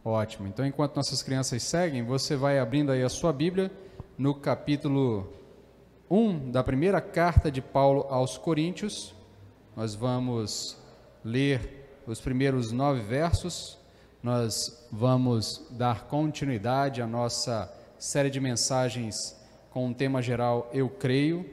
Ótimo. Então, enquanto nossas crianças seguem, você vai abrindo aí a sua Bíblia no capítulo 1 da primeira carta de Paulo aos Coríntios. Nós vamos ler os primeiros 9 versos. Nós vamos dar continuidade à nossa série de mensagens com o tema geral Eu Creio.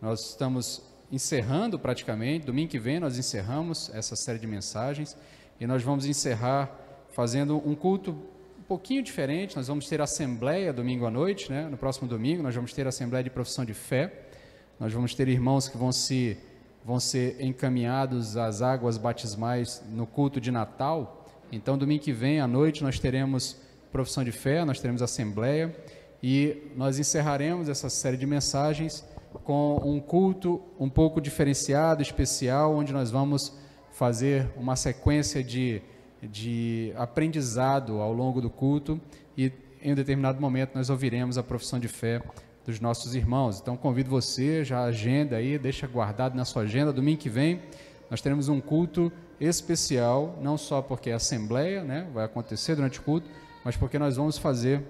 Nós estamos encerrando praticamente, domingo que vem nós encerramos essa série de mensagens e nós vamos encerrar fazendo um culto um pouquinho diferente. Nós vamos ter assembleia domingo à noite, né? No próximo domingo nós vamos ter assembleia de profissão de fé. Nós vamos ter irmãos que vão ser encaminhados às águas batismais no culto de Natal. Então domingo que vem à noite nós teremos profissão de fé, nós teremos assembleia e nós encerraremos essa série de mensagens com um culto um pouco diferenciado, especial, onde nós vamos fazer uma sequência de aprendizado ao longo do culto e em um determinado momento nós ouviremos a profissão de fé dos nossos irmãos. Então convido você, já agenda aí, deixa guardado na sua agenda, domingo que vem nós teremos um culto especial, não só porque é assembleia, né, vai acontecer durante o culto, mas porque nós vamos fazer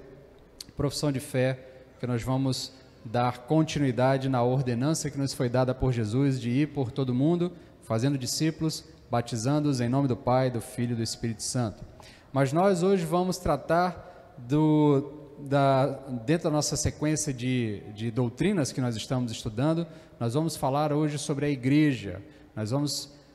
profissão de fé, que nós vamos dar continuidade na ordenança que nos foi dada por Jesus de ir por todo mundo, fazendo discípulos, batizando-os em nome do Pai, do Filho e do Espírito Santo. Mas nós hoje vamos tratar dentro da nossa sequência de doutrinas que nós estamos estudando, nós vamos falar hoje sobre a igreja.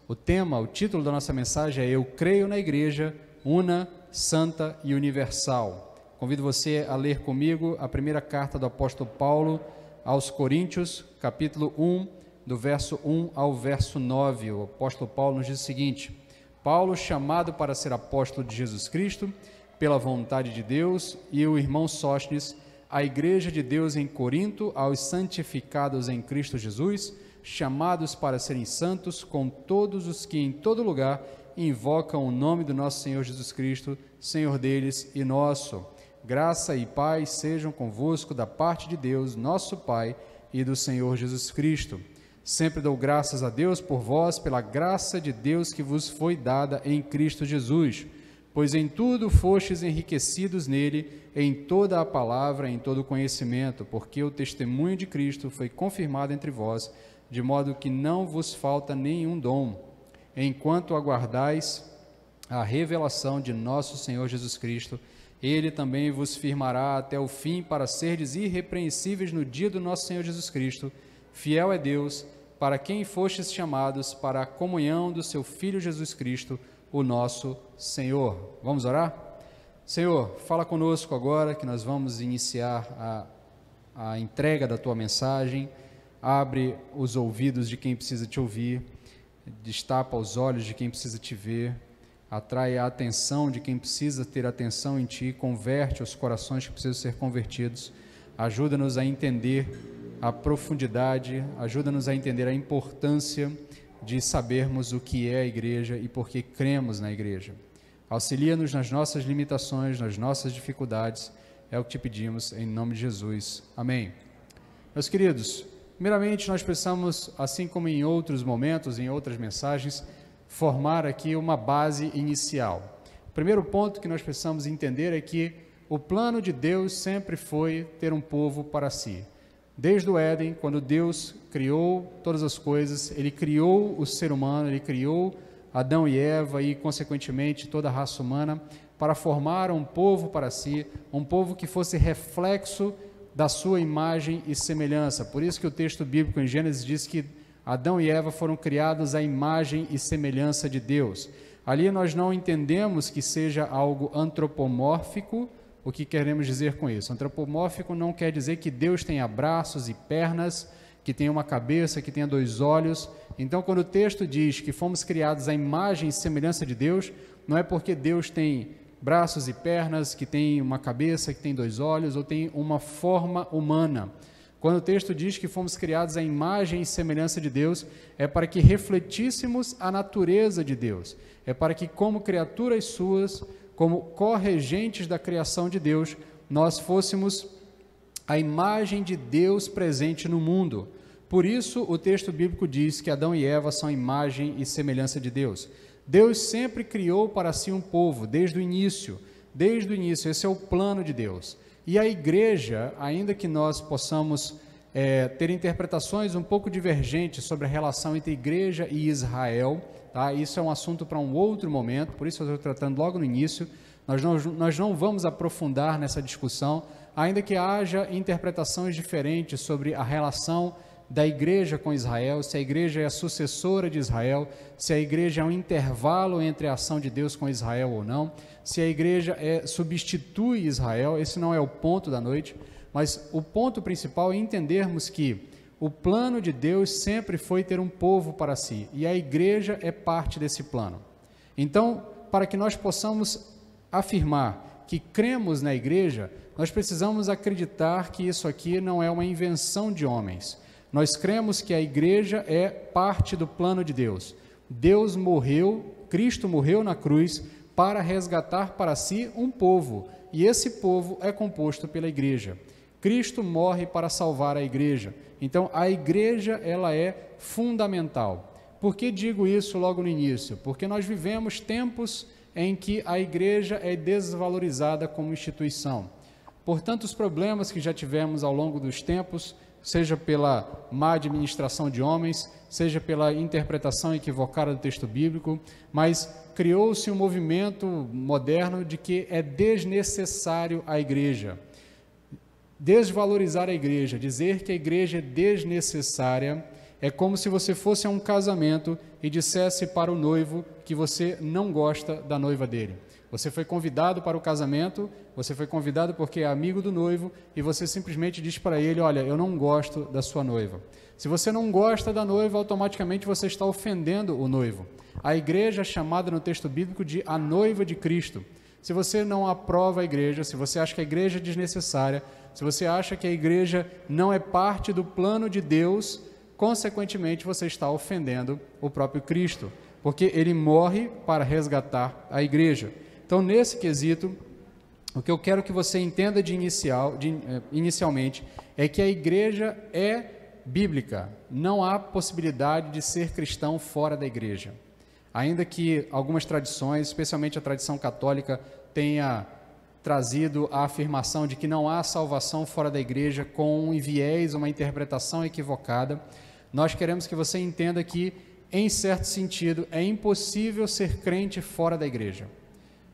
O título da nossa mensagem é Eu Creio na Igreja, Una, Santa e Universal. Convido você a ler comigo a primeira carta do apóstolo Paulo aos Coríntios, capítulo 1, do verso 1 ao verso 9. O apóstolo Paulo nos diz o seguinte: Paulo, chamado para ser apóstolo de Jesus Cristo, pela vontade de Deus, e o irmão Sóstenes, a igreja de Deus em Corinto, aos santificados em Cristo Jesus, chamados para serem santos, com todos os que em todo lugar invocam o nome do nosso Senhor Jesus Cristo, Senhor deles e nosso. Graça e paz sejam convosco da parte de Deus, nosso Pai, e do Senhor Jesus Cristo. Sempre dou graças a Deus por vós, pela graça de Deus que vos foi dada em Cristo Jesus, pois em tudo fostes enriquecidos nele, em toda a palavra, em todo o conhecimento, porque o testemunho de Cristo foi confirmado entre vós, de modo que não vos falta nenhum dom, enquanto aguardais a revelação de nosso Senhor Jesus Cristo. Ele também vos firmará até o fim, para serdes irrepreensíveis no dia do nosso Senhor Jesus Cristo. Fiel é Deus, para quem fostes chamados para a comunhão do seu Filho Jesus Cristo, o nosso Senhor. Vamos orar? Senhor, fala conosco agora, que nós vamos iniciar a entrega da Tua mensagem. Abre os ouvidos de quem precisa Te ouvir, destapa os olhos de quem precisa Te ver, atrai a atenção de quem precisa ter atenção em Ti, converte os corações que precisam ser convertidos, ajuda-nos a entender a profundidade, ajuda-nos a entender a importância de sabermos o que é a igreja e por que cremos na igreja. Auxilia-nos nas nossas limitações, nas nossas dificuldades, é o que Te pedimos, em nome de Jesus. Amém. Meus queridos, primeiramente nós precisamos, assim como em outros momentos, em outras mensagens, formar aqui uma base inicial. O primeiro ponto que nós precisamos entender é que o plano de Deus sempre foi ter um povo para si. Desde o Éden, quando Deus criou todas as coisas, Ele criou o ser humano, Ele criou Adão e Eva e, consequentemente, toda a raça humana para formar um povo para si, um povo que fosse reflexo da sua imagem e semelhança. Por isso que o texto bíblico em Gênesis diz que Adão e Eva foram criados à imagem e semelhança de Deus. Ali nós não entendemos que seja algo antropomórfico. O que queremos dizer com isso? Antropomórfico não quer dizer que Deus tenha braços e pernas, que tenha uma cabeça, que tenha 2 olhos. Então, quando o texto diz que fomos criados à imagem e semelhança de Deus, não é porque Deus tem braços e pernas, que tem uma cabeça, que tem 2 olhos, ou tem uma forma humana. Quando o texto diz que fomos criados à imagem e semelhança de Deus, é para que refletíssemos a natureza de Deus. É para que, como criaturas suas, como corregentes da criação de Deus, nós fôssemos a imagem de Deus presente no mundo. Por isso, o texto bíblico diz que Adão e Eva são a imagem e semelhança de Deus. Deus sempre criou para si um povo, desde o início. desde o início. Esse é o plano de Deus. E a igreja, ainda que nós possamos ter interpretações um pouco divergentes sobre a relação entre igreja e Israel, tá? Isso é um assunto para um outro momento, por isso eu estou tratando logo no início. Nós não vamos aprofundar nessa discussão, ainda que haja interpretações diferentes sobre a relação da igreja com Israel, se a igreja é a sucessora de Israel, se a igreja é um intervalo entre a ação de Deus com Israel ou não, se a igreja substitui Israel. Esse não é o ponto da noite, mas o ponto principal é entendermos que o plano de Deus sempre foi ter um povo para si, e a igreja é parte desse plano. Então, para que nós possamos afirmar que cremos na igreja, nós precisamos acreditar que isso aqui não é uma invenção de homens. Nós cremos que a igreja é parte do plano de Deus. Deus morreu, Cristo morreu na cruz para resgatar para si um povo, e esse povo é composto pela igreja. Cristo morre para salvar a igreja. Então, a igreja, ela é fundamental. Por que digo isso logo no início? Porque nós vivemos tempos em que a igreja é desvalorizada como instituição. Por tantos problemas que já tivemos ao longo dos tempos, seja pela má administração de homens, seja pela interpretação equivocada do texto bíblico, mas criou-se um movimento moderno de que é desnecessário a igreja. Desvalorizar a igreja, dizer que a igreja é desnecessária, é como se você fosse a um casamento e dissesse para o noivo que você não gosta da noiva dele. Você foi convidado para o casamento, você foi convidado porque é amigo do noivo, e você simplesmente diz para ele: olha, eu não gosto da sua noiva. Se você não gosta da noiva, automaticamente você está ofendendo o noivo. A igreja é chamada no texto bíblico de a noiva de Cristo. Se você não aprova a igreja, se você acha que a igreja é desnecessária, se você acha que a igreja não é parte do plano de Deus, consequentemente você está ofendendo o próprio Cristo, porque ele morre para resgatar a igreja. Então, nesse quesito, o que eu quero que você entenda inicialmente é que a igreja é bíblica. Não há possibilidade de ser cristão fora da igreja. Ainda que algumas tradições, especialmente a tradição católica, tenha trazido a afirmação de que não há salvação fora da igreja com um viés, uma interpretação equivocada, nós queremos que você entenda que, em certo sentido, é impossível ser crente fora da igreja.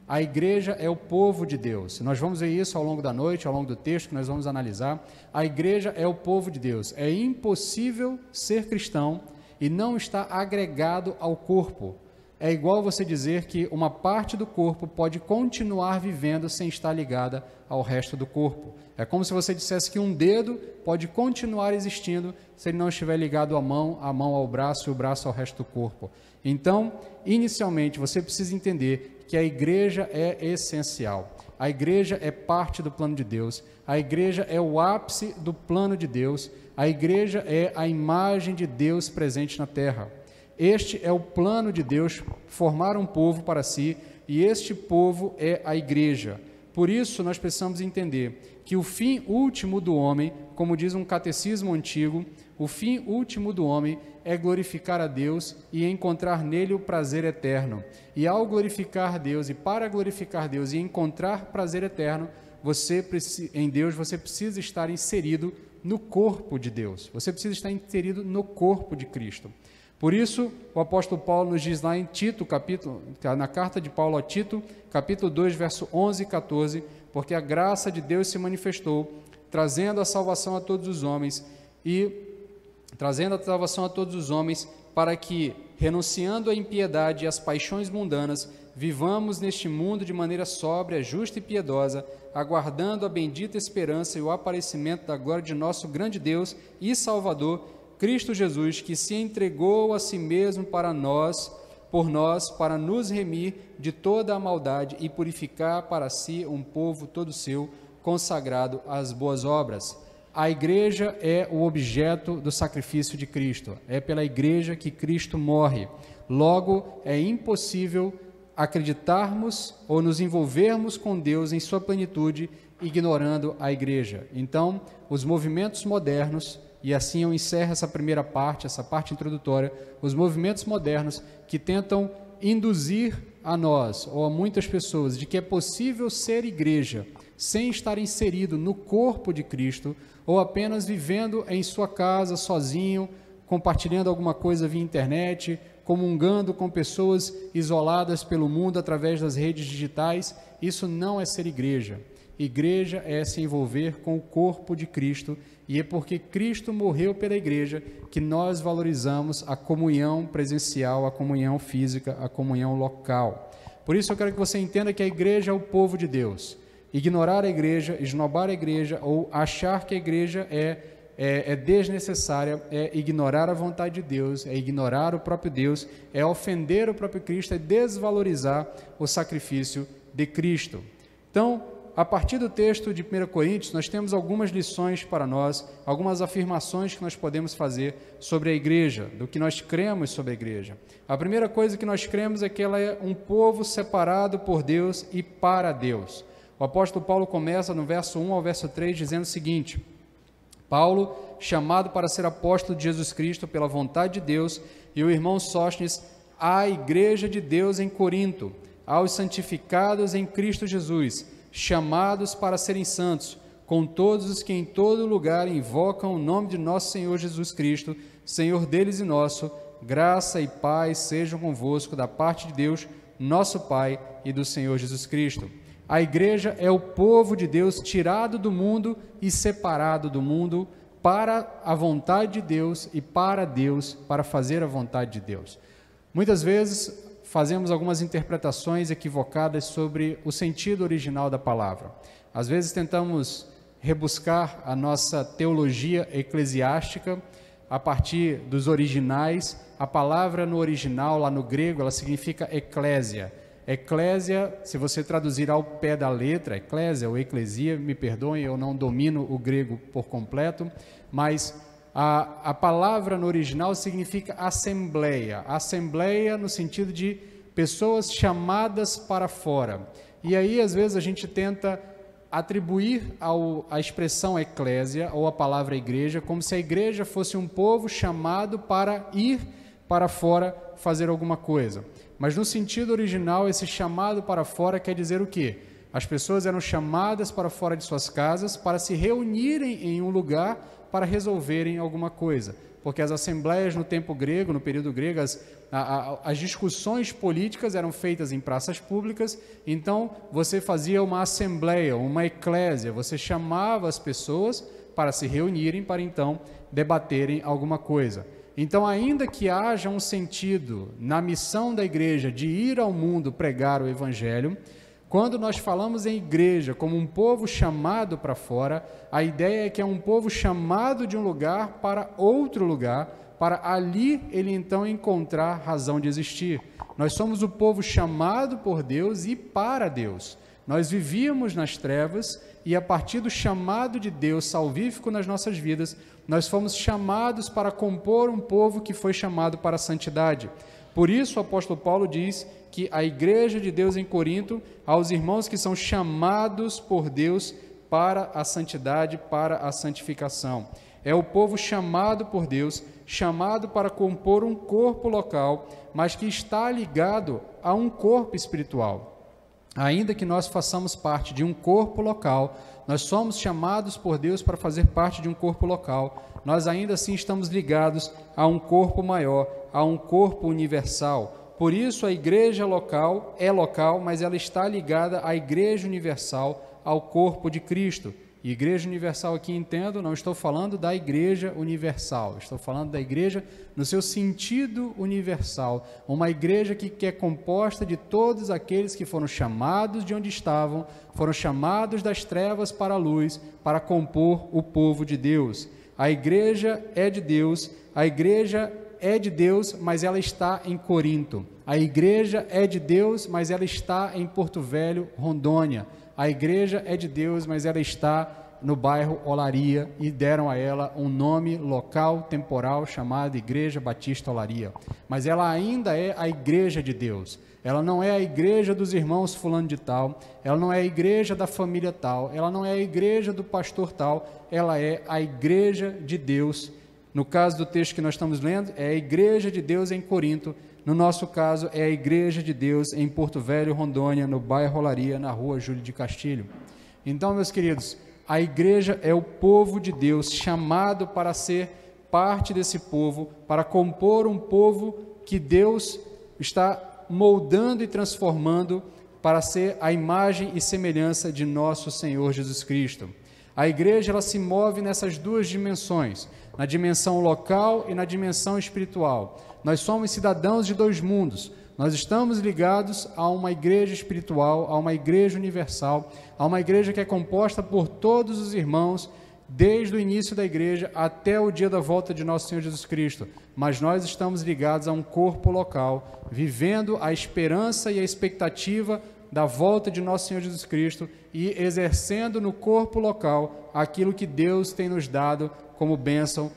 A igreja é o povo de Deus. Nós vamos ver isso ao longo da noite, ao longo do texto que nós vamos analisar. A igreja é o povo de Deus. É impossível ser cristão e não estar agregado ao corpo. É igual você dizer que uma parte do corpo pode continuar vivendo sem estar ligada ao resto do corpo. É como se você dissesse que um dedo pode continuar existindo se ele não estiver ligado à mão ao braço e o braço ao resto do corpo. Então, inicialmente, você precisa entender que a igreja é essencial. A igreja é parte do plano de Deus. A igreja é o ápice do plano de Deus. A igreja é a imagem de Deus presente na terra. Este é o plano de Deus, formar um povo para si, e este povo é a igreja. Por isso, nós precisamos entender que o fim último do homem, como diz um catecismo antigo, o fim último do homem é glorificar a Deus e encontrar nele o prazer eterno. E ao glorificar Deus, e para glorificar Deus e encontrar prazer eterno, em Deus, você precisa estar inserido no corpo de Deus. Você precisa estar inserido no corpo de Cristo. Por isso, o apóstolo Paulo nos diz lá em Tito, na carta de Paulo a Tito, capítulo 2, verso 11 e 14, porque a graça de Deus se manifestou, trazendo a salvação a todos os homens, para que, renunciando à impiedade e às paixões mundanas, vivamos neste mundo de maneira sóbria, justa e piedosa, aguardando a bendita esperança e o aparecimento da glória de nosso grande Deus e Salvador, Cristo Jesus, que se entregou a si mesmo por nós, para nos remir de toda a maldade e purificar para si um povo todo seu, consagrado às boas obras. A igreja é o objeto do sacrifício de Cristo. É pela igreja que Cristo morre. Logo, é impossível acreditarmos ou nos envolvermos com Deus em sua plenitude, ignorando a igreja. Então, os movimentos modernos, e assim eu encerro essa primeira parte, essa parte introdutória, os movimentos modernos que tentam induzir a nós, ou a muitas pessoas, de que é possível ser igreja sem estar inserido no corpo de Cristo, ou apenas vivendo em sua casa, sozinho, compartilhando alguma coisa via internet, comungando com pessoas isoladas pelo mundo através das redes digitais, isso não é ser igreja. Igreja é se envolver com o corpo de Cristo, e é porque Cristo morreu pela igreja que nós valorizamos a comunhão presencial, a comunhão física, a comunhão local. Por isso eu quero que você entenda que a igreja é o povo de Deus. Ignorar a igreja, esnobar a igreja ou achar que a igreja é desnecessária, é ignorar a vontade de Deus, é ignorar o próprio Deus, é ofender o próprio Cristo, é desvalorizar o sacrifício de Cristo. Então, a partir do texto de 1 Coríntios, nós temos algumas lições para nós, algumas afirmações que nós podemos fazer sobre a igreja, do que nós cremos sobre a igreja. A primeira coisa que nós cremos é que ela é um povo separado por Deus e para Deus. O apóstolo Paulo começa no verso 1 ao verso 3 dizendo o seguinte: Paulo, chamado para ser apóstolo de Jesus Cristo pela vontade de Deus, e o irmão Sóstenes, à igreja de Deus em Corinto, aos santificados em Cristo Jesus, chamados para serem santos, com todos os que em todo lugar invocam o nome de nosso Senhor Jesus Cristo, Senhor deles e nosso, graça e paz sejam convosco da parte de Deus, nosso Pai, e do Senhor Jesus Cristo. A igreja é o povo de Deus tirado do mundo e separado do mundo para a vontade de Deus e para Deus, para fazer a vontade de Deus. Muitas vezes fazemos algumas interpretações equivocadas sobre o sentido original da palavra. Às vezes tentamos rebuscar a nossa teologia eclesiástica a partir dos originais. A palavra no original, lá no grego, ela significa eclésia. Eclésia, se você traduzir ao pé da letra, eclésia ou eclesia, me perdoem, eu não domino o grego por completo, mas a palavra no original significa assembleia. Assembleia no sentido de pessoas chamadas para fora. E aí, às vezes, a gente tenta atribuir à expressão eclésia ou a palavra igreja como se a igreja fosse um povo chamado para ir para fora fazer alguma coisa. Mas no sentido original, esse chamado para fora quer dizer o quê? As pessoas eram chamadas para fora de suas casas para se reunirem em um lugar para resolverem alguma coisa. Porque as assembleias no tempo grego, no período grego, as discussões políticas eram feitas em praças públicas, então você fazia uma assembleia, uma eclésia, você chamava as pessoas para se reunirem, para então debaterem alguma coisa. Então, ainda que haja um sentido na missão da igreja de ir ao mundo pregar o evangelho, quando nós falamos em igreja como um povo chamado para fora, a ideia é que é um povo chamado de um lugar para outro lugar, para ali ele então encontrar razão de existir. Nós somos o povo chamado por Deus e para Deus. Nós vivíamos nas trevas e a partir do chamado de Deus salvífico nas nossas vidas, nós fomos chamados para compor um povo que foi chamado para a santidade. Por isso o apóstolo Paulo diz que a igreja de Deus em Corinto, aos irmãos que são chamados por Deus para a santidade, para a santificação. É o povo chamado por Deus, chamado para compor um corpo local, mas que está ligado a um corpo espiritual. Ainda que nós façamos parte de um corpo local, nós somos chamados por Deus para fazer parte de um corpo local, nós ainda assim estamos ligados a um corpo maior, a um corpo universal. Por isso a igreja local é local, mas ela está ligada à igreja universal, ao corpo de Cristo. E igreja universal aqui, entendo, não estou falando da igreja universal, estou falando da igreja no seu sentido universal, uma igreja que é composta de todos aqueles que foram chamados de onde estavam, foram chamados das trevas para a luz, para compor o povo de Deus. A igreja é de Deus, mas ela está em Corinto. A igreja é de Deus, mas ela está em Porto Velho, Rondônia. A igreja é de Deus, mas ela está no bairro Olaria e deram a ela um nome local, temporal, chamado Igreja Batista Olaria. Mas ela ainda é a igreja de Deus. Ela não é a igreja dos irmãos fulano de tal, ela não é a igreja da família tal, ela não é a igreja do pastor tal, ela é a igreja de Deus. No caso do texto que nós estamos lendo, é a igreja de Deus em Corinto, No nosso caso, é a Igreja de Deus em Porto Velho, Rondônia, no bairro Olaria, na rua Júlio de Castilho. Então, meus queridos, a igreja é o povo de Deus, chamado para ser parte desse povo, para compor um povo que Deus está moldando e transformando para ser a imagem e semelhança de nosso Senhor Jesus Cristo. A igreja, ela se move nessas duas dimensões, na dimensão local e na dimensão espiritual. Nós somos cidadãos de dois mundos. Nós estamos ligados a uma igreja espiritual, a uma igreja universal, a uma igreja que é composta por todos os irmãos, desde o início da igreja até o dia da volta de nosso Senhor Jesus Cristo. Mas nós estamos ligados a um corpo local, vivendo a esperança e a expectativa da volta de nosso Senhor Jesus Cristo e exercendo no corpo local aquilo que Deus tem nos dado como bênção,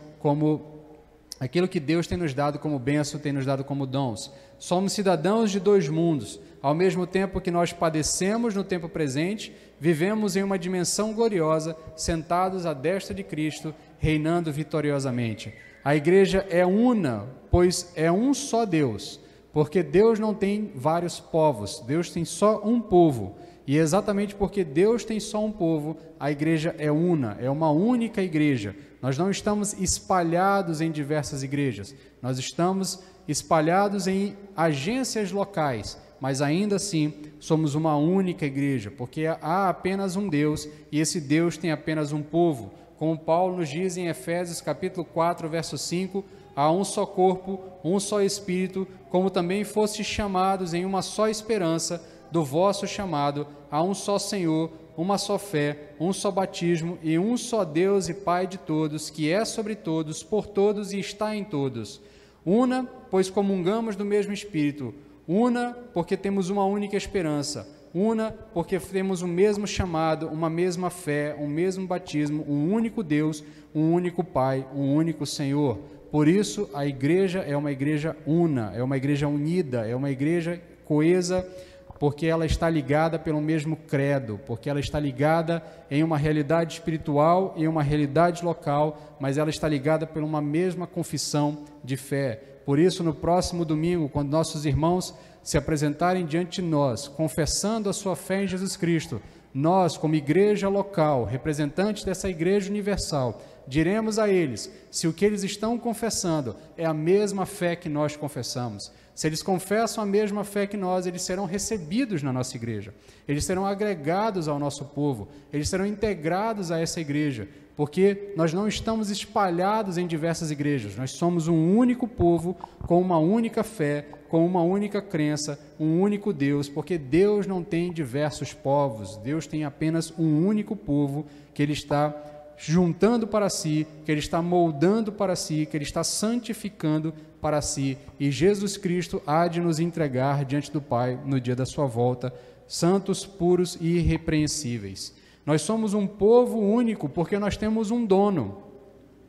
aquilo que Deus tem nos dado como bênção, tem nos dado como dons. Somos cidadãos de dois mundos. Ao mesmo tempo que nós padecemos no tempo presente, vivemos em uma dimensão gloriosa, sentados à destra de Cristo, reinando vitoriosamente. A igreja é una, pois é um só Deus, porque Deus não tem vários povos, Deus tem só um povo. E exatamente porque Deus tem só um povo, a igreja é una, é uma única igreja. Nós não estamos espalhados em diversas igrejas, nós estamos espalhados em agências locais, mas ainda assim somos uma única igreja, porque há apenas um Deus e esse Deus tem apenas um povo. Como Paulo nos diz em Efésios capítulo 4, verso 5, há um só corpo, um só Espírito, como também fostes chamados em uma só esperança do vosso chamado, há um só Senhor, uma só fé, um só batismo e um só Deus e Pai de todos, que é sobre todos, por todos e está em todos. Una, pois comungamos do mesmo Espírito. Una, porque temos uma única esperança. Una, porque temos o mesmo chamado, uma mesma fé, um mesmo batismo, um único Deus, um único Pai, um único Senhor. Por isso, a igreja é uma igreja una, é uma igreja unida, é uma igreja coesa, porque ela está ligada pelo mesmo credo, porque ela está ligada em uma realidade espiritual e uma realidade local, mas ela está ligada por uma mesma confissão de fé. Por isso, no próximo domingo, quando nossos irmãos se apresentarem diante de nós, confessando a sua fé em Jesus Cristo, nós, como igreja local, representantes dessa igreja universal, diremos a eles se o que eles estão confessando é a mesma fé que nós confessamos. Se eles confessam a mesma fé que nós, eles serão recebidos na nossa igreja, eles serão agregados ao nosso povo, eles serão integrados a essa igreja, porque nós não estamos espalhados em diversas igrejas, nós somos um único povo, com uma única fé, com uma única crença, um único Deus, porque Deus não tem diversos povos, Deus tem apenas um único povo que Ele está juntando para si, que Ele está moldando para si, que Ele está santificando para si, e Jesus Cristo há de nos entregar diante do Pai no dia da sua volta, santos, puros e irrepreensíveis. Nós somos um povo único porque nós temos um dono,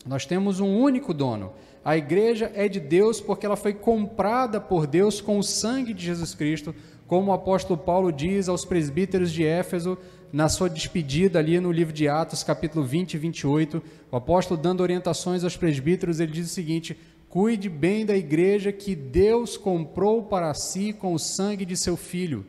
nós temos um único dono. A igreja é de Deus porque ela foi comprada por Deus com o sangue de Jesus Cristo, como o apóstolo Paulo diz aos presbíteros de Éfeso, na sua despedida ali no livro de Atos, capítulo 20 e 28, o apóstolo dando orientações aos presbíteros, ele diz o seguinte: cuide bem da igreja que Deus comprou para si com o sangue de seu Filho.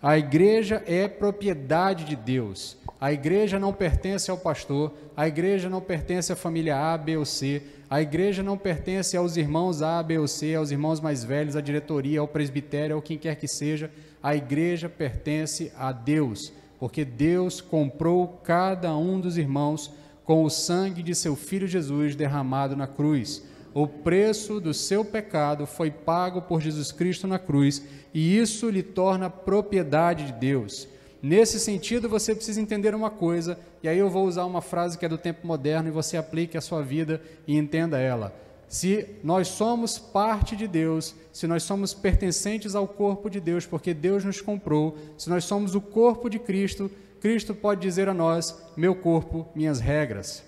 A igreja é propriedade de Deus. A igreja não pertence ao pastor, a igreja não pertence à família A, B ou C, a igreja não pertence aos irmãos A, B ou C, aos irmãos mais velhos, à diretoria, ao presbitério, ou quem quer que seja. A igreja pertence a Deus, porque Deus comprou cada um dos irmãos com o sangue de seu Filho Jesus derramado na cruz. O preço do seu pecado foi pago por Jesus Cristo na cruz, e isso lhe torna propriedade de Deus. Nesse sentido, você precisa entender uma coisa, e aí eu vou usar uma frase que é do tempo moderno, e você aplique à sua vida e entenda ela. Se nós somos parte de Deus, se nós somos pertencentes ao corpo de Deus, porque Deus nos comprou, se nós somos o corpo de Cristo, Cristo pode dizer a nós: meu corpo, minhas regras.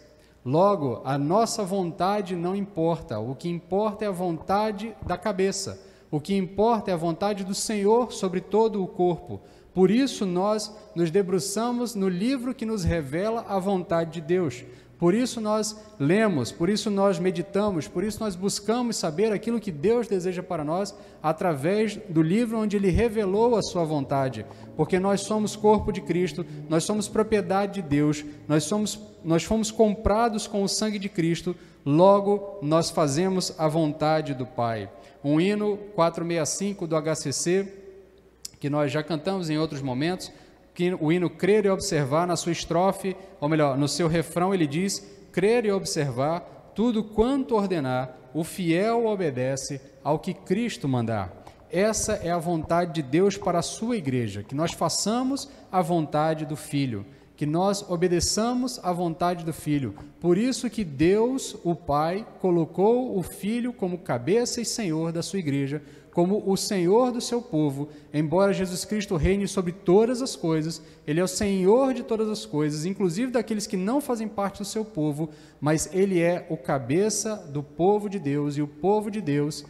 Logo, a nossa vontade não importa, o que importa é a vontade da cabeça, o que importa é a vontade do Senhor sobre todo o corpo. Por isso nós nos debruçamos no livro que nos revela a vontade de Deus, Por isso nós lemos, por isso nós meditamos, por isso nós buscamos saber aquilo que Deus deseja para nós através do livro onde Ele revelou a sua vontade, porque nós somos corpo de Cristo, nós somos propriedade de Deus, nós fomos comprados com o sangue de Cristo, logo nós fazemos a vontade do Pai. Um hino 465 do HCC, que nós já cantamos em outros momentos, que o hino Crer e Observar, na sua estrofe, ou melhor, no seu refrão ele diz: crer e observar, tudo quanto ordenar, o fiel obedece ao que Cristo mandar. Essa é a vontade de Deus para a sua igreja, que nós façamos a vontade do Filho, que nós obedeçamos à vontade do Filho. Por isso que Deus, o Pai, colocou o Filho como cabeça e Senhor da sua igreja, como o Senhor do seu povo. Embora Jesus Cristo reine sobre todas as coisas, Ele é o Senhor de todas as coisas, inclusive daqueles que não fazem parte do seu povo, mas Ele é o cabeça do povo de Deus, e o povo de Deus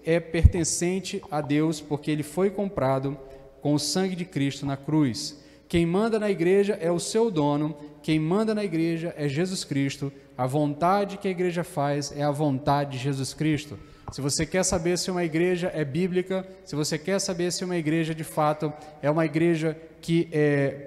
é pertencente a Deus, porque Ele foi comprado com o sangue de Cristo na cruz. Quem manda na igreja é o seu dono, quem manda na igreja é Jesus Cristo, a vontade que a igreja faz é a vontade de Jesus Cristo. Se você quer saber se uma igreja é bíblica, se você quer saber se uma igreja de fato é uma igreja que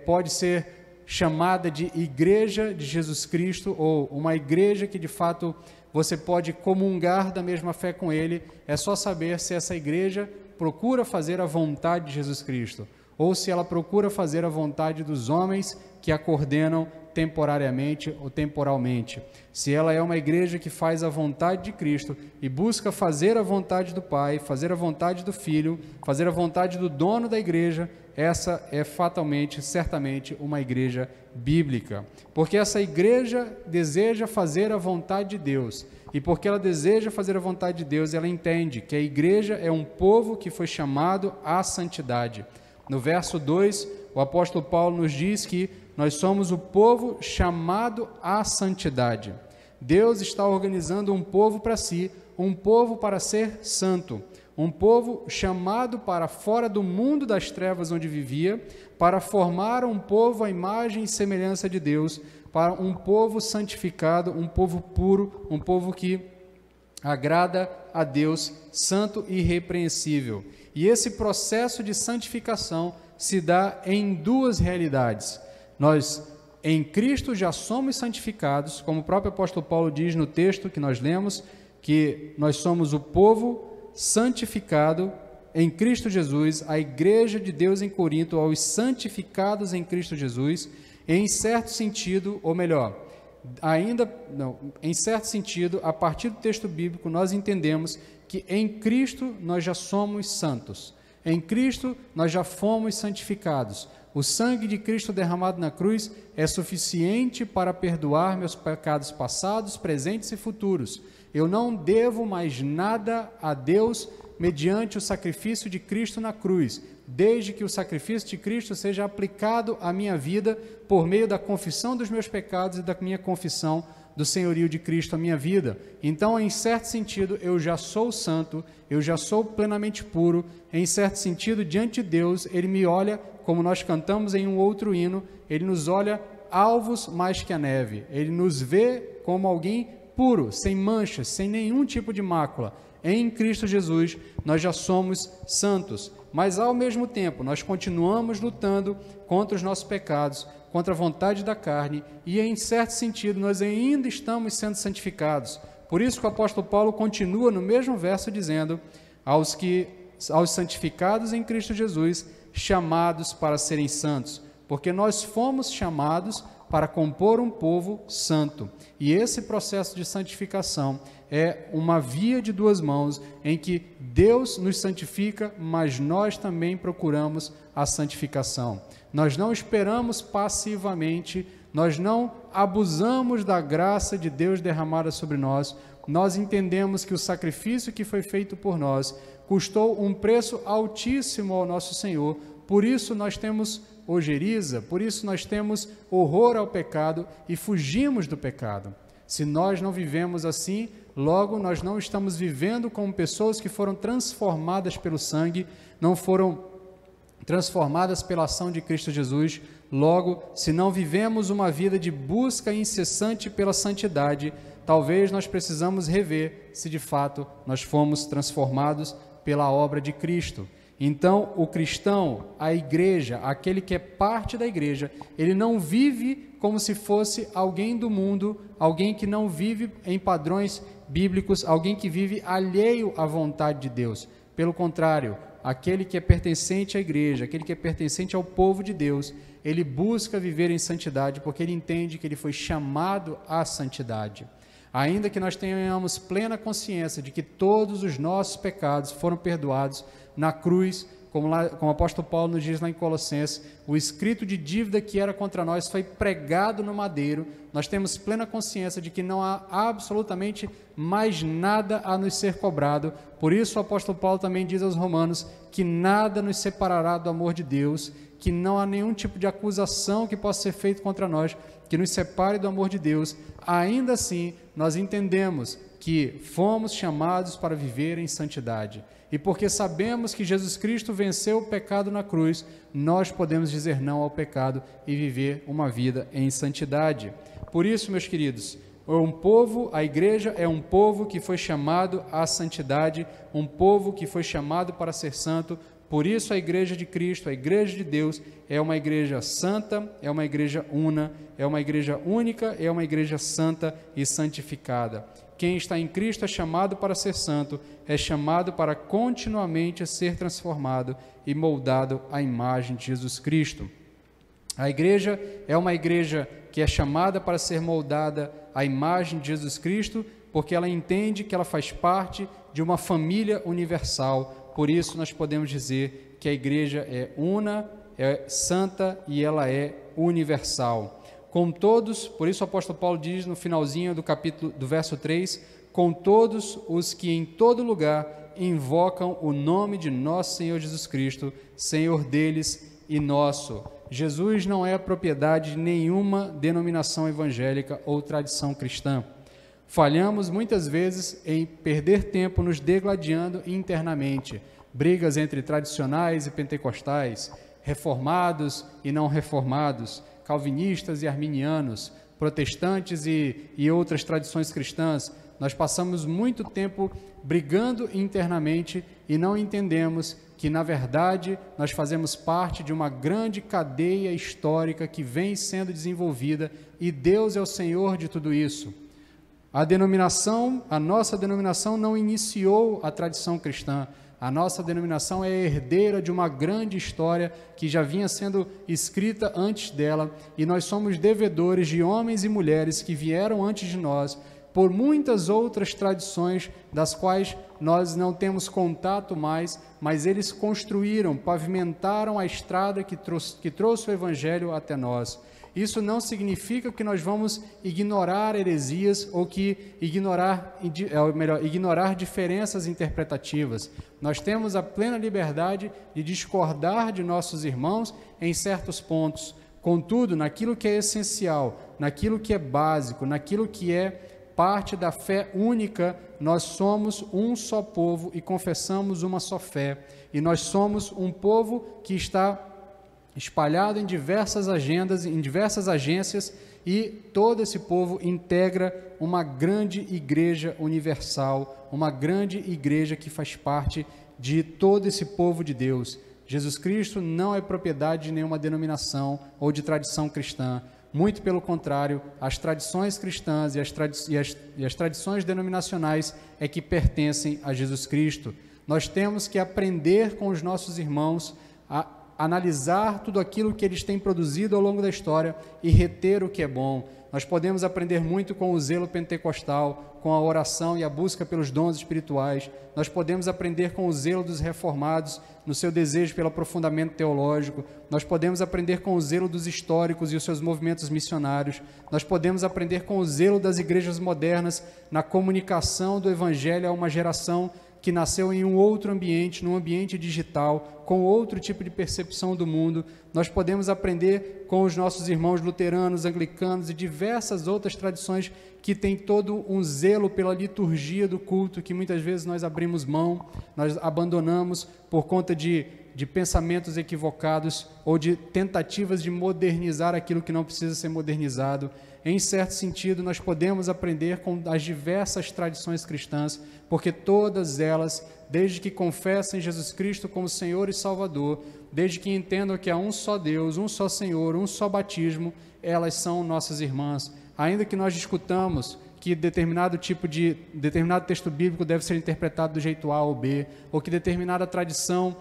pode ser chamada de Igreja de Jesus Cristo, ou uma igreja que de fato você pode comungar da mesma fé com Ele, é só saber se essa igreja procura fazer a vontade de Jesus Cristo, ou se ela procura fazer a vontade dos homens que a coordenam temporariamente ou temporalmente. Se ela é uma igreja que faz a vontade de Cristo e busca fazer a vontade do Pai, fazer a vontade do Filho, fazer a vontade do dono da igreja, essa é fatalmente, certamente, uma igreja bíblica. Porque essa igreja deseja fazer a vontade de Deus, e porque ela deseja fazer a vontade de Deus, ela entende que a igreja é um povo que foi chamado à santidade. No verso 2, o apóstolo Paulo nos diz que nós somos o povo chamado à santidade. Deus está organizando um povo para si, um povo para ser santo, um povo chamado para fora do mundo das trevas onde vivia, para formar um povo à imagem e semelhança de Deus, para um povo santificado, um povo puro, um povo que agrada a Deus, santo e irrepreensível. E esse processo de santificação se dá em duas realidades. Nós, em Cristo, já somos santificados, como o próprio apóstolo Paulo diz no texto que nós lemos, que nós somos o povo santificado em Cristo Jesus, a igreja de Deus em Corinto, aos santificados em Cristo Jesus, em certo sentido, ou melhor, em certo sentido, a partir do texto bíblico, nós entendemos que em Cristo nós já somos santos, em Cristo nós já fomos santificados. O sangue de Cristo derramado na cruz é suficiente para perdoar meus pecados passados, presentes e futuros. Eu não devo mais nada a Deus mediante o sacrifício de Cristo na cruz, desde que o sacrifício de Cristo seja aplicado à minha vida por meio da confissão dos meus pecados e da minha confissão do senhorio de Cristo à minha vida. Então, em certo sentido, eu já sou santo, eu já sou plenamente puro. Em certo sentido, diante de Deus, Ele me olha, como nós cantamos em um outro hino, Ele nos olha alvos mais que a neve. Ele nos vê como alguém puro, sem manchas, sem nenhum tipo de mácula. Em Cristo Jesus, nós já somos santos, mas ao mesmo tempo, nós continuamos lutando contra os nossos pecados, contra a vontade da carne, e em certo sentido, nós ainda estamos sendo santificados. Por isso que o apóstolo Paulo continua no mesmo verso dizendo, aos santificados em Cristo Jesus, chamados para serem santos, porque nós fomos chamados para compor um povo santo. E esse processo de santificação é uma via de duas mãos, em que Deus nos santifica, mas nós também procuramos a santificação. Nós não esperamos passivamente, nós não abusamos da graça de Deus derramada sobre nós. Nós entendemos que o sacrifício que foi feito por nós custou um preço altíssimo ao nosso Senhor. Por isso nós temos ojeriza, por isso nós temos horror ao pecado e fugimos do pecado. Se nós não vivemos assim, logo nós não estamos vivendo como pessoas que foram transformadas pelo sangue, não foram transformadas pela ação de Cristo Jesus, Logo, se não vivemos uma vida de busca incessante pela santidade, talvez nós precisamos rever se de fato nós fomos transformados pela obra de Cristo. Então, o cristão, a igreja, aquele que é parte da igreja, ele não vive como se fosse alguém do mundo, alguém que não vive em padrões bíblicos, alguém que vive alheio à vontade de Deus. Pelo contrário, aquele que é pertencente à igreja, aquele que é pertencente ao povo de Deus, ele busca viver em santidade, porque ele entende que ele foi chamado à santidade. Ainda que nós tenhamos plena consciência de que todos os nossos pecados foram perdoados na cruz, como o apóstolo Paulo nos diz lá em Colossenses, o escrito de dívida que era contra nós foi pregado no madeiro. Nós temos plena consciência de que não há absolutamente mais nada a nos ser cobrado. Por isso o apóstolo Paulo também diz aos romanos que nada nos separará do amor de Deus, que não há nenhum tipo de acusação que possa ser feito contra nós, que nos separe do amor de Deus. Ainda assim, nós entendemos que fomos chamados para viver em santidade. E porque sabemos que Jesus Cristo venceu o pecado na cruz, nós podemos dizer não ao pecado e viver uma vida em santidade. Por isso, meus queridos, a igreja é um povo que foi chamado à santidade, um povo que foi chamado para ser santo. Por isso a igreja de Cristo, a igreja de Deus, é uma igreja santa, é uma igreja una, é uma igreja única, é uma igreja santa e santificada. Quem está em Cristo é chamado para ser santo, é chamado para continuamente ser transformado e moldado à imagem de Jesus Cristo. A igreja é uma igreja que é chamada para ser moldada à imagem de Jesus Cristo, porque ela entende que ela faz parte de uma família universal. Por isso nós podemos dizer que a igreja é una, é santa e ela é universal. Com todos, por isso o apóstolo Paulo diz no finalzinho do verso 3, com todos os que em todo lugar invocam o nome de nosso Senhor Jesus Cristo, Senhor deles e nosso. Jesus não é propriedade de nenhuma denominação evangélica ou tradição cristã. Falhamos muitas vezes em perder tempo nos degladiando internamente, brigas entre tradicionais e pentecostais, reformados e não reformados, calvinistas e arminianos, protestantes e outras tradições cristãs. Nós passamos muito tempo brigando internamente e não entendemos que, na verdade, nós fazemos parte de uma grande cadeia histórica que vem sendo desenvolvida e Deus é o Senhor de tudo isso. A nossa denominação não iniciou a tradição cristã. A nossa denominação é herdeira de uma grande história que já vinha sendo escrita antes dela, e nós somos devedores de homens e mulheres que vieram antes de nós, por muitas outras tradições das quais nós não temos contato mais, mas eles construíram, pavimentaram a estrada que trouxe o Evangelho até nós. Isso não significa que nós vamos ignorar heresias ou ignorar diferenças interpretativas. Nós temos a plena liberdade de discordar de nossos irmãos em certos pontos. Contudo, naquilo que é essencial, naquilo que é básico, naquilo que é parte da fé única, nós somos um só povo e confessamos uma só fé. E nós somos um povo que está espalhado em diversas agendas, em diversas agências, e todo esse povo integra uma grande igreja universal, uma grande igreja que faz parte de todo esse povo de Deus. Jesus Cristo não é propriedade de nenhuma denominação ou de tradição cristã. Muito pelo contrário, as tradições cristãs e as tradições denominacionais é que pertencem a Jesus Cristo. Nós temos que aprender com os nossos irmãos a analisar tudo aquilo que eles têm produzido ao longo da história e reter o que é bom. Nós podemos aprender muito com o zelo pentecostal, com a oração e a busca pelos dons espirituais. Nós podemos aprender com o zelo dos reformados, no seu desejo pelo aprofundamento teológico. Nós podemos aprender com o zelo dos históricos e os seus movimentos missionários. Nós podemos aprender com o zelo das igrejas modernas na comunicação do Evangelho a uma geração que nasceu em um outro ambiente, num ambiente digital, com outro tipo de percepção do mundo. Nós podemos aprender com os nossos irmãos luteranos, anglicanos e diversas outras tradições que têm todo um zelo pela liturgia do culto, que muitas vezes nós abrimos mão, nós abandonamos por conta de de pensamentos equivocados ou de tentativas de modernizar aquilo que não precisa ser modernizado. Em certo sentido, nós podemos aprender com as diversas tradições cristãs, porque todas elas, desde que confessem Jesus Cristo como Senhor e Salvador, desde que entendam que há um só Deus, um só Senhor, um só batismo, elas são nossas irmãs. Ainda que nós discutamos que determinado texto bíblico deve ser interpretado do jeito A ou B, ou que determinada tradição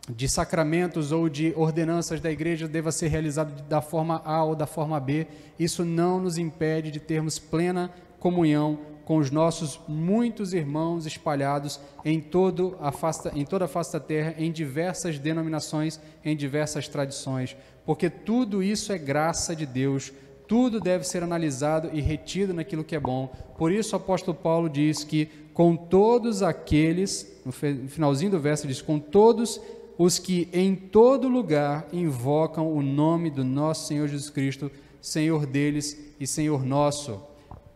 de sacramentos ou de ordenanças da igreja deva ser realizada da forma A ou da forma B, isso não nos impede de termos plena comunhão com os nossos muitos irmãos espalhados em toda a face da terra, em diversas denominações, em diversas tradições, porque tudo isso é graça de Deus. Tudo deve ser analisado e retido naquilo que é bom. Por isso o apóstolo Paulo diz que com todos aqueles, no finalzinho do verso diz, com todos os que em todo lugar invocam o nome do nosso Senhor Jesus Cristo, Senhor deles e Senhor nosso.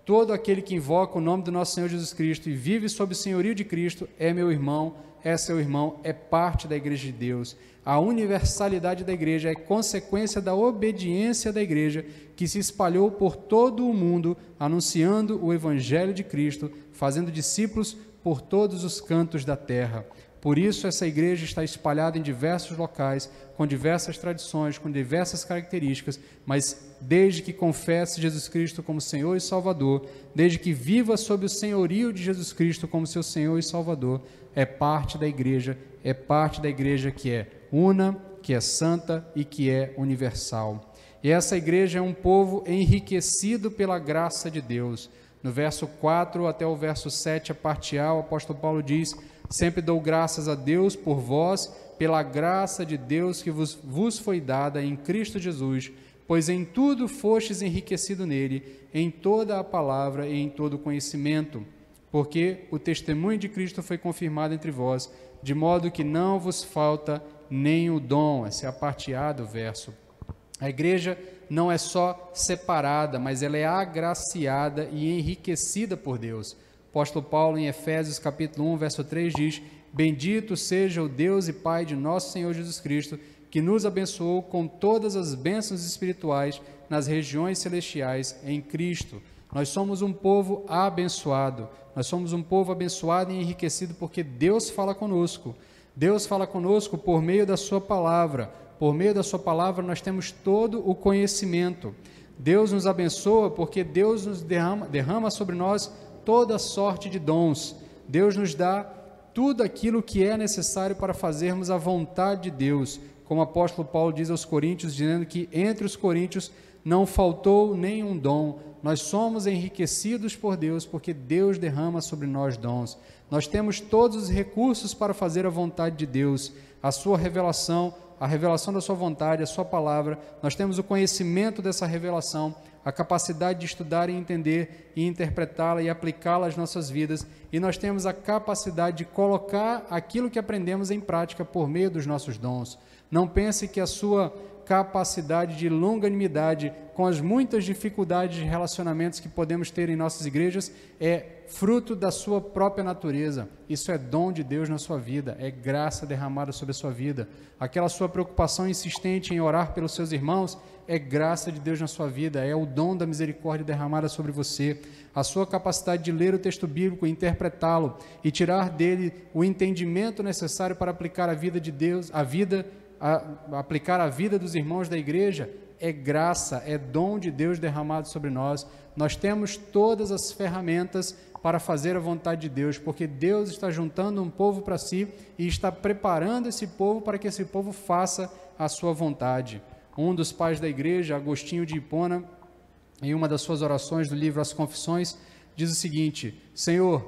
Todo aquele que invoca o nome do nosso Senhor Jesus Cristo e vive sob o senhorio de Cristo é meu irmão, é seu irmão, é parte da igreja de Deus. A universalidade da igreja é consequência da obediência da igreja, que se espalhou por todo o mundo, anunciando o evangelho de Cristo, fazendo discípulos por todos os cantos da terra. Por isso essa igreja está espalhada em diversos locais, com diversas tradições, com diversas características, mas desde que confesse Jesus Cristo como Senhor e Salvador, desde que viva sob o senhorio de Jesus Cristo como seu Senhor e Salvador, é parte da igreja que é una, que é santa e que é universal. E essa igreja é um povo enriquecido pela graça de Deus. No verso 4 até o verso 7, a parte A, o apóstolo Paulo diz: sempre dou graças a Deus por vós, pela graça de Deus que vos foi dada em Cristo Jesus, pois em tudo fostes enriquecido nele, em toda a palavra e em todo o conhecimento, porque o testemunho de Cristo foi confirmado entre vós, de modo que não vos falta nem o dom. Essa é a parte A do verso. A igreja não é só separada, mas ela é agraciada e enriquecida por Deus. O apóstolo Paulo, em Efésios capítulo 1, verso 3, diz: bendito seja o Deus e Pai de nosso Senhor Jesus Cristo, que nos abençoou com todas as bênçãos espirituais nas regiões celestiais em Cristo. Nós somos um povo abençoado. Nós somos um povo abençoado e enriquecido porque Deus fala conosco. Deus fala conosco por meio da sua palavra. Por meio da sua palavra nós temos todo o conhecimento. Deus nos abençoa porque Deus nos derrama sobre nós toda sorte de dons. Deus nos dá tudo aquilo que é necessário para fazermos a vontade de Deus. Como o apóstolo Paulo diz aos coríntios, dizendo que entre os coríntios não faltou nenhum dom. Nós somos enriquecidos por Deus porque Deus derrama sobre nós dons. Nós temos todos os recursos para fazer a vontade de Deus, a sua revelação, a revelação da sua vontade, a sua palavra. Nós temos o conhecimento dessa revelação, a capacidade de estudar e entender e interpretá-la e aplicá-la às nossas vidas, e nós temos a capacidade de colocar aquilo que aprendemos em prática por meio dos nossos dons. Não pense que a sua capacidade de longanimidade com as muitas dificuldades de relacionamentos que podemos ter em nossas igrejas é fruto da sua própria natureza. Isso é dom de Deus na sua vida, é graça derramada sobre a sua vida. Aquela sua preocupação insistente em orar pelos seus irmãos é graça de Deus na sua vida, é o dom da misericórdia derramada sobre você. A sua capacidade de ler o texto bíblico, interpretá-lo e tirar dele o entendimento necessário para aplicar a vida de Deus, aplicar a vida dos irmãos da igreja, é graça, é dom de Deus derramado sobre nós. Nós temos todas as ferramentas para fazer a vontade de Deus, porque Deus está juntando um povo para si e está preparando esse povo para que esse povo faça a sua vontade. Um dos pais da igreja, Agostinho de Hipona, em uma das suas orações do livro As Confissões, diz o seguinte: Senhor,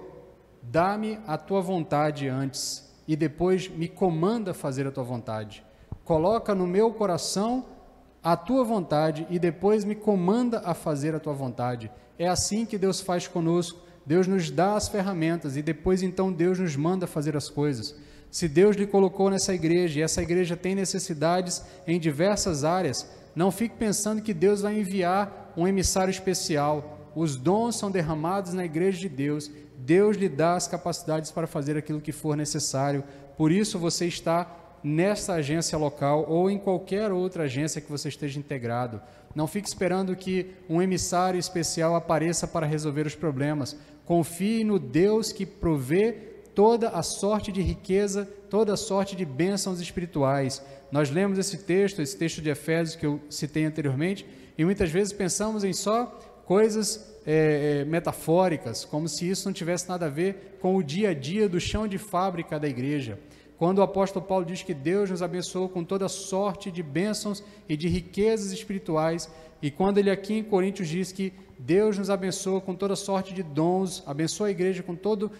dá-me a tua vontade antes e depois me comanda fazer a tua vontade. Coloca no meu coração a tua vontade e depois me comanda a fazer a tua vontade. É assim que Deus faz conosco. Deus nos dá as ferramentas e depois então Deus nos manda fazer as coisas. Se Deus lhe colocou nessa igreja e essa igreja tem necessidades em diversas áreas, não fique pensando que Deus vai enviar um emissário especial. os dons são derramados na igreja de Deus, Deus lhe dá as capacidades para fazer aquilo que for necessário. Por isso você está nessa agência local ou em qualquer outra agência que você esteja integrado. Não fique esperando que um emissário especial apareça para resolver os problemas. Confie no Deus que provê toda a sorte de riqueza, toda a sorte de bênçãos espirituais. Nós lemos esse texto de Efésios que eu citei anteriormente, e muitas vezes pensamos em só coisas metafóricas, como se isso não tivesse nada a ver com o dia a dia do chão de fábrica da igreja. Quando o apóstolo Paulo diz que Deus nos abençoou com toda sorte de bênçãos e de riquezas espirituais, e quando ele aqui em Coríntios diz que Deus nos abençoa com toda sorte de dons, abençoa a igreja com tudo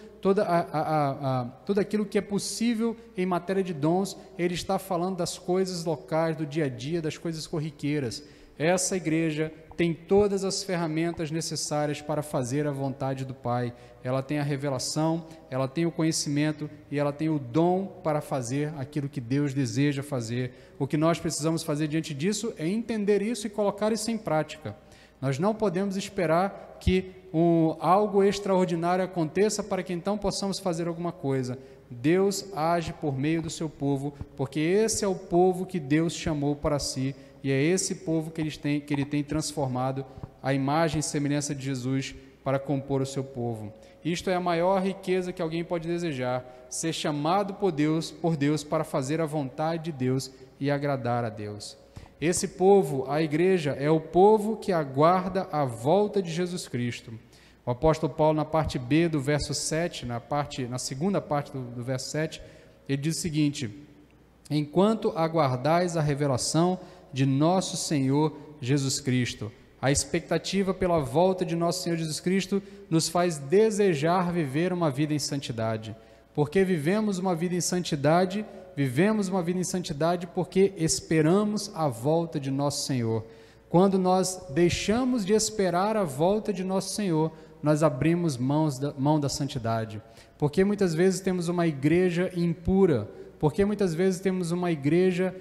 aquilo que é possível em matéria de dons, ele está falando das coisas locais, do dia a dia, das coisas corriqueiras. Essa igreja tem todas as ferramentas necessárias para fazer a vontade do Pai. Ela tem a revelação, ela tem o conhecimento e ela tem o dom para fazer aquilo que Deus deseja fazer. O que nós precisamos fazer diante disso é entender isso e colocar isso em prática. Nós não podemos esperar que algo extraordinário aconteça para que então possamos fazer alguma coisa. Deus age por meio do seu povo, porque esse é o povo que Deus chamou para si, e é esse povo que ele tem transformado à imagem e semelhança de Jesus para compor o seu povo. Isto é a maior riqueza que alguém pode desejar, ser chamado por Deus para fazer a vontade de Deus e agradar a Deus. Esse povo, a igreja, é o povo que aguarda a volta de Jesus Cristo. O apóstolo Paulo, na parte B do verso 7, na segunda parte do verso 7, ele diz o seguinte: enquanto aguardais a revelação de nosso Senhor Jesus Cristo. A expectativa pela volta de nosso Senhor Jesus Cristo nos faz desejar viver uma vida em santidade. Porque vivemos uma vida em santidade porque esperamos a volta de nosso Senhor. Quando nós deixamos de esperar a volta de nosso Senhor, nós abrimos mão da santidade. Porque muitas vezes temos uma igreja impura, porque muitas vezes temos uma igreja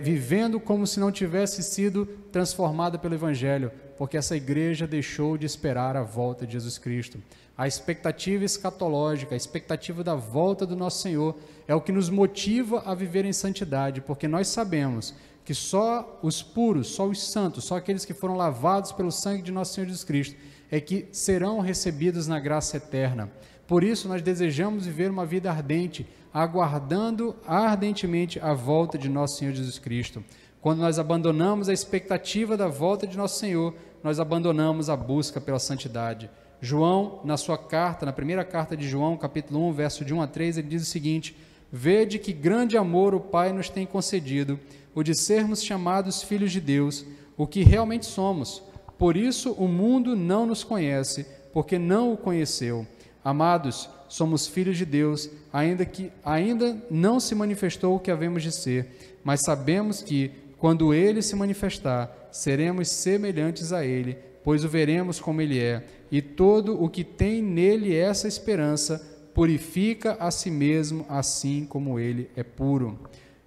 vivendo como se não tivesse sido transformada pelo Evangelho, porque essa igreja deixou de esperar a volta de Jesus Cristo. A expectativa escatológica, a expectativa da volta do nosso Senhor é o que nos motiva a viver em santidade, porque nós sabemos que só os puros, só os santos, só aqueles que foram lavados pelo sangue de nosso Senhor Jesus Cristo é que serão recebidos na graça eterna. Por isso nós desejamos viver uma vida ardente, aguardando ardentemente a volta de nosso Senhor Jesus Cristo. Quando nós abandonamos a expectativa da volta de nosso Senhor, nós abandonamos a busca pela santidade. João, na sua carta, na primeira carta de João, capítulo 1, verso de 1 a 3, ele diz o seguinte: vede que grande amor o Pai nos tem concedido, o de sermos chamados filhos de Deus, o que realmente somos. Por isso o mundo não nos conhece, porque não o conheceu. Amados, somos filhos de Deus, ainda não se manifestou o que havemos de ser, mas sabemos que, quando Ele se manifestar, seremos semelhantes a Ele, pois o veremos como Ele é, e todo o que tem nele essa esperança purifica a si mesmo, assim como Ele é puro.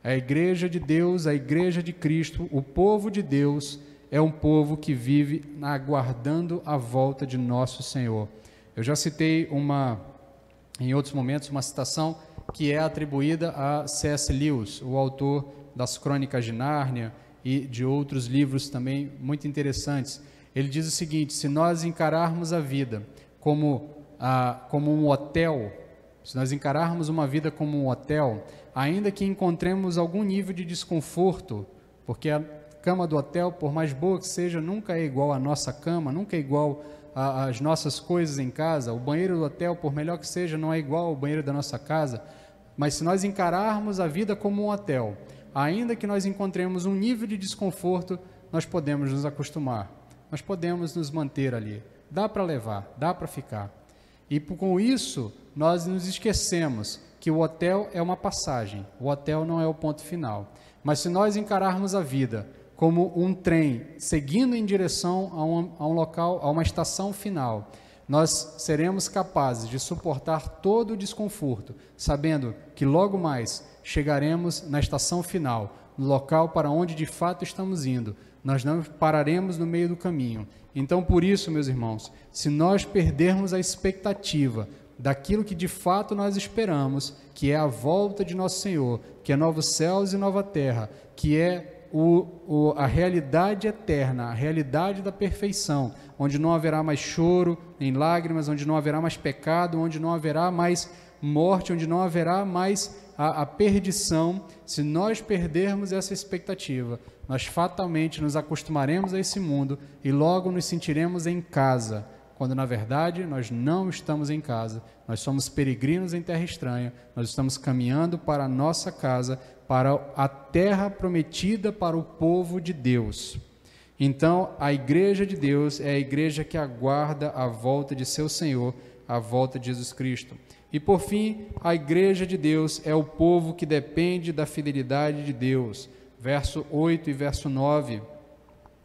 A igreja de Deus, a igreja de Cristo, o povo de Deus, é um povo que vive aguardando a volta de nosso Senhor. Eu já citei em outros momentos, uma citação que é atribuída a C.S. Lewis, o autor das Crônicas de Nárnia e de outros livros também muito interessantes. Ele diz o seguinte: se nós encararmos a vida como um hotel, se nós encararmos uma vida como um hotel, ainda que encontremos algum nível de desconforto, porque a cama do hotel, por mais boa que seja, nunca é igual à nossa cama, nunca é igual às nossas coisas em casa. O banheiro do hotel, por melhor que seja, não é igual ao banheiro da nossa casa. Mas se nós encararmos a vida como um hotel, ainda que nós encontremos um nível de desconforto, nós podemos nos acostumar, nós podemos nos manter ali. Dá para levar, dá para ficar. E com isso, nós nos esquecemos que o hotel é uma passagem, o hotel não é o ponto final. Mas se nós encararmos a vida como um trem seguindo em direção a um local, a uma estação final, nós seremos capazes de suportar todo o desconforto, sabendo que logo mais chegaremos na estação final, no local para onde de fato estamos indo, nós não pararemos no meio do caminho. Então, por isso, meus irmãos, se nós perdermos a expectativa daquilo que de fato nós esperamos, que é a volta de nosso Senhor, que é novos céus e nova terra, que é a realidade eterna, a realidade da perfeição, onde não haverá mais choro, nem lágrimas, onde não haverá mais pecado, onde não haverá mais morte, onde não haverá mais a perdição. Se nós perdermos essa expectativa, nós fatalmente nos acostumaremos a esse mundo e logo nos sentiremos em casa, quando na verdade nós não estamos em casa, nós somos peregrinos em terra estranha, nós estamos caminhando para a nossa casa, para a terra prometida para o povo de Deus. Então, a igreja de Deus é a igreja que aguarda a volta de seu Senhor, a volta de Jesus Cristo. E por fim, a igreja de Deus é o povo que depende da fidelidade de Deus. Verso 8 e verso 9,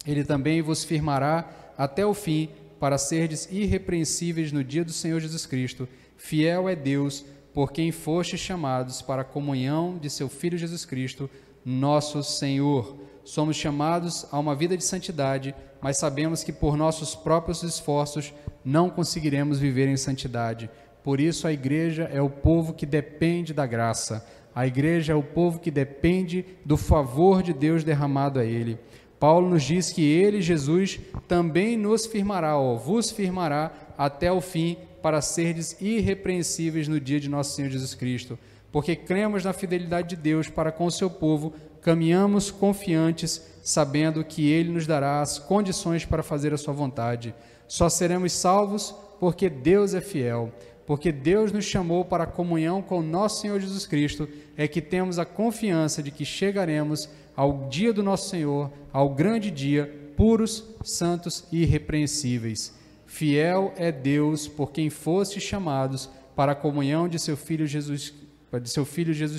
ele também vos firmará até o fim, para serdes irrepreensíveis no dia do Senhor Jesus Cristo. Fiel é Deus, por quem fostes chamados para a comunhão de seu Filho Jesus Cristo, nosso Senhor. Somos chamados a uma vida de santidade, mas sabemos que por nossos próprios esforços não conseguiremos viver em santidade. Por isso a igreja é o povo que depende da graça. A igreja é o povo que depende do favor de Deus derramado a ele. Paulo nos diz que ele, Jesus, também nos firmará, vos firmará até o fim, para serdes irrepreensíveis no dia de nosso Senhor Jesus Cristo. Porque cremos na fidelidade de Deus para com o seu povo, caminhamos confiantes, sabendo que ele nos dará as condições para fazer a sua vontade. Só seremos salvos porque Deus é fiel. Porque Deus nos chamou para a comunhão com nosso Senhor Jesus Cristo, é que temos a confiança de que chegaremos ao dia do nosso Senhor, ao grande dia, puros, santos e irrepreensíveis. Fiel é Deus por quem fostes chamados para a comunhão de seu Filho Jesus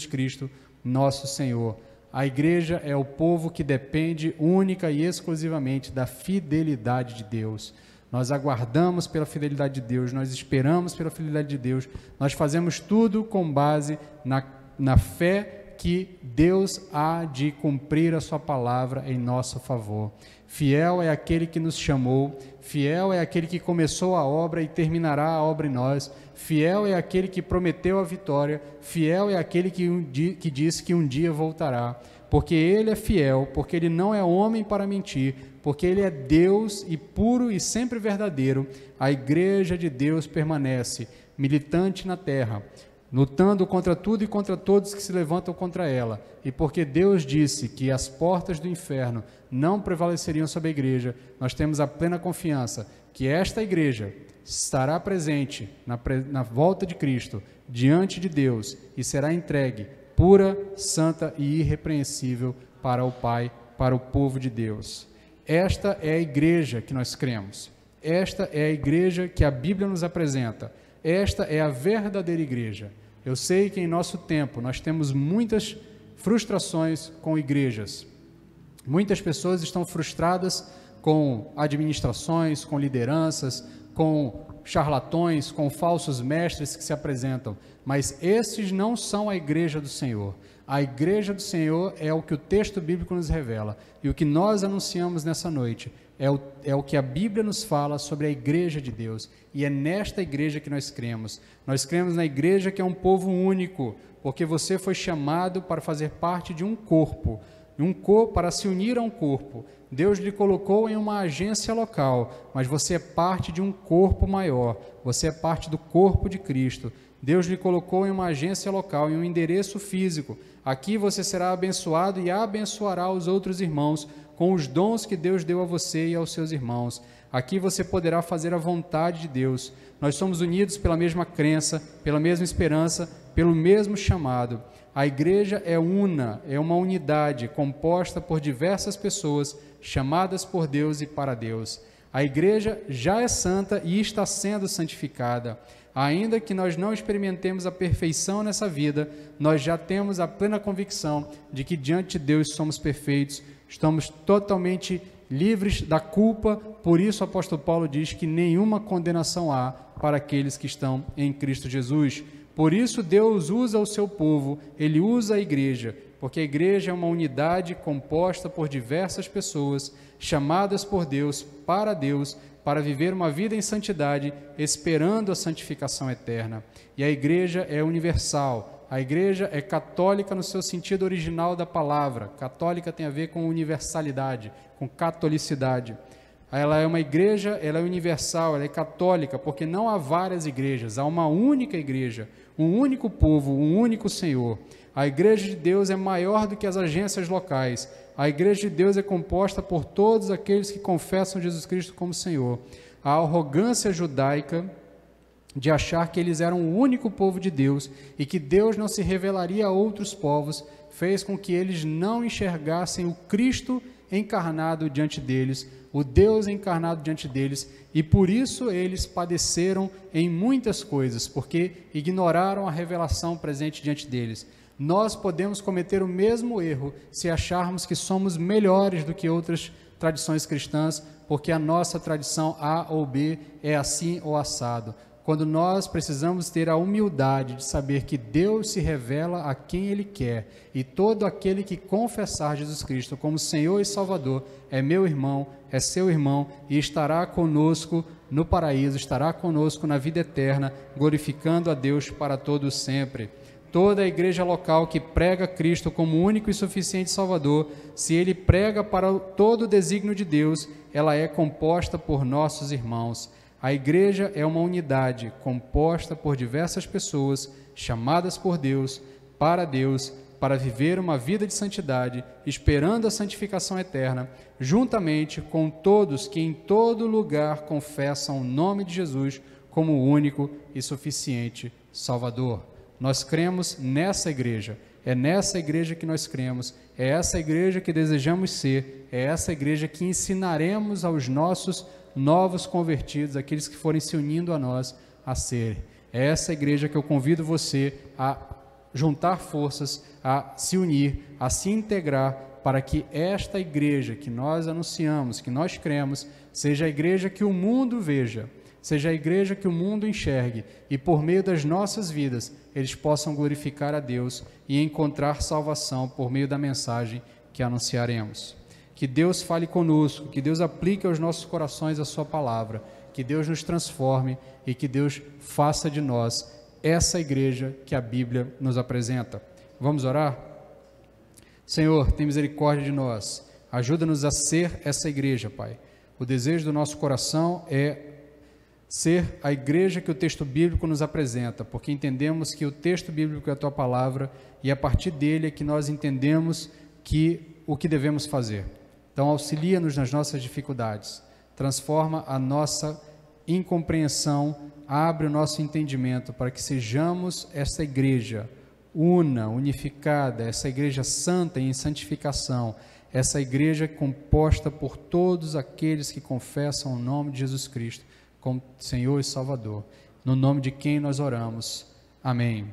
Cristo, nosso Senhor. A igreja é o povo que depende única e exclusivamente da fidelidade de Deus. Nós aguardamos pela fidelidade de Deus, nós esperamos pela fidelidade de Deus, nós fazemos tudo com base na fé que Deus há de cumprir a sua palavra em nosso favor. Fiel é aquele que nos chamou, fiel é aquele que começou a obra e terminará a obra em nós, fiel é aquele que prometeu a vitória, fiel é aquele que disse que um dia voltará, porque ele é fiel, porque ele não é homem para mentir, porque ele é Deus e puro e sempre verdadeiro. A igreja de Deus permanece militante na terra, lutando contra tudo e contra todos que se levantam contra ela. E porque Deus disse que as portas do inferno não prevaleceriam sobre a igreja, nós temos a plena confiança que esta igreja estará presente na volta de Cristo, diante de Deus, e será entregue pura, santa e irrepreensível para o Pai, para o povo de Deus. Esta é a igreja que nós cremos. Esta é a igreja que a Bíblia nos apresenta. Esta é a verdadeira igreja. Eu sei que em nosso tempo nós temos muitas frustrações com igrejas. Muitas pessoas estão frustradas com administrações, com lideranças, com charlatões, com falsos mestres que se apresentam. Mas esses não são a igreja do Senhor. A igreja do Senhor é o que o texto bíblico nos revela. E o que nós anunciamos nessa noite é o que a Bíblia nos fala sobre a igreja de Deus. E é nesta igreja que nós cremos. Nós cremos na igreja que é um povo único, porque você foi chamado para fazer parte de um corpo, para se unir a um corpo. Deus lhe colocou em uma agência local, mas você é parte de um corpo maior. Você é parte do corpo de Cristo. Deus lhe colocou em uma agência local, em um endereço físico. Aqui você será abençoado e abençoará os outros irmãos com os dons que Deus deu a você e aos seus irmãos. Aqui você poderá fazer a vontade de Deus. Nós somos unidos pela mesma crença, pela mesma esperança, pelo mesmo chamado. A igreja é uma unidade composta por diversas pessoas chamadas por Deus e para Deus. A igreja já é santa e está sendo santificada. Ainda que nós não experimentemos a perfeição nessa vida, nós já temos a plena convicção de que diante de Deus somos perfeitos, estamos totalmente livres da culpa. Por isso o apóstolo Paulo diz que nenhuma condenação há para aqueles que estão em Cristo Jesus. Por isso Deus usa o seu povo, Ele usa a igreja porque a igreja é uma unidade composta por diversas pessoas, chamadas por Deus, para viver uma vida em santidade, esperando a santificação eterna. E a igreja é universal, a igreja é católica no seu sentido original da palavra. Católica tem a ver com universalidade, com catolicidade. Ela é uma igreja, ela é universal, ela é católica, porque não há várias igrejas, há uma única igreja, um único povo, um único Senhor. A igreja de Deus é maior do que as agências locais. A igreja de Deus é composta por todos aqueles que confessam Jesus Cristo como Senhor. A arrogância judaica de achar que eles eram o único povo de Deus e que Deus não se revelaria a outros povos, fez com que eles não enxergassem o Cristo encarnado diante deles, o Deus encarnado diante deles, e por isso eles padeceram em muitas coisas, porque ignoraram a revelação presente diante deles. Nós podemos cometer o mesmo erro se acharmos que somos melhores do que outras tradições cristãs, porque a nossa tradição A ou B é assim ou assado. Quando nós precisamos ter a humildade de saber que Deus se revela a quem Ele quer, e todo aquele que confessar Jesus Cristo como Senhor e Salvador é meu irmão, é seu irmão, e estará conosco no paraíso, estará conosco na vida eterna, glorificando a Deus para todos sempre. Toda a igreja local que prega Cristo como único e suficiente Salvador, se ele prega para todo o desígnio de Deus, ela é composta por nossos irmãos. A igreja é uma unidade composta por diversas pessoas, chamadas por Deus, para viver uma vida de santidade, esperando a santificação eterna, juntamente com todos que em todo lugar confessam o nome de Jesus como o único e suficiente Salvador. Nós cremos nessa igreja, é nessa igreja que nós cremos, é essa igreja que desejamos ser, é essa igreja que ensinaremos aos nossos novos convertidos, aqueles que forem se unindo a nós a ser. É essa igreja que eu convido você a juntar forças, a se unir, a se integrar, para que esta igreja que nós anunciamos, que nós cremos, seja a igreja que o mundo veja, seja a igreja que o mundo enxergue, e por meio das nossas vidas, eles possam glorificar a Deus e encontrar salvação por meio da mensagem que anunciaremos. Que Deus fale conosco, que Deus aplique aos nossos corações a sua palavra, que Deus nos transforme e que Deus faça de nós essa igreja que a Bíblia nos apresenta. Vamos orar? Senhor, tem misericórdia de nós, ajuda-nos a ser essa igreja, Pai. O desejo do nosso coração é ser a igreja que o texto bíblico nos apresenta, porque entendemos que o texto bíblico é a Tua palavra e a partir dele é que nós entendemos o que devemos fazer. Então, auxilia-nos nas nossas dificuldades, transforma a nossa incompreensão, abre o nosso entendimento para que sejamos essa igreja unificada, essa igreja santa em santificação, essa igreja composta por todos aqueles que confessam o nome de Jesus Cristo como Senhor e Salvador, no nome de quem nós oramos. Amém.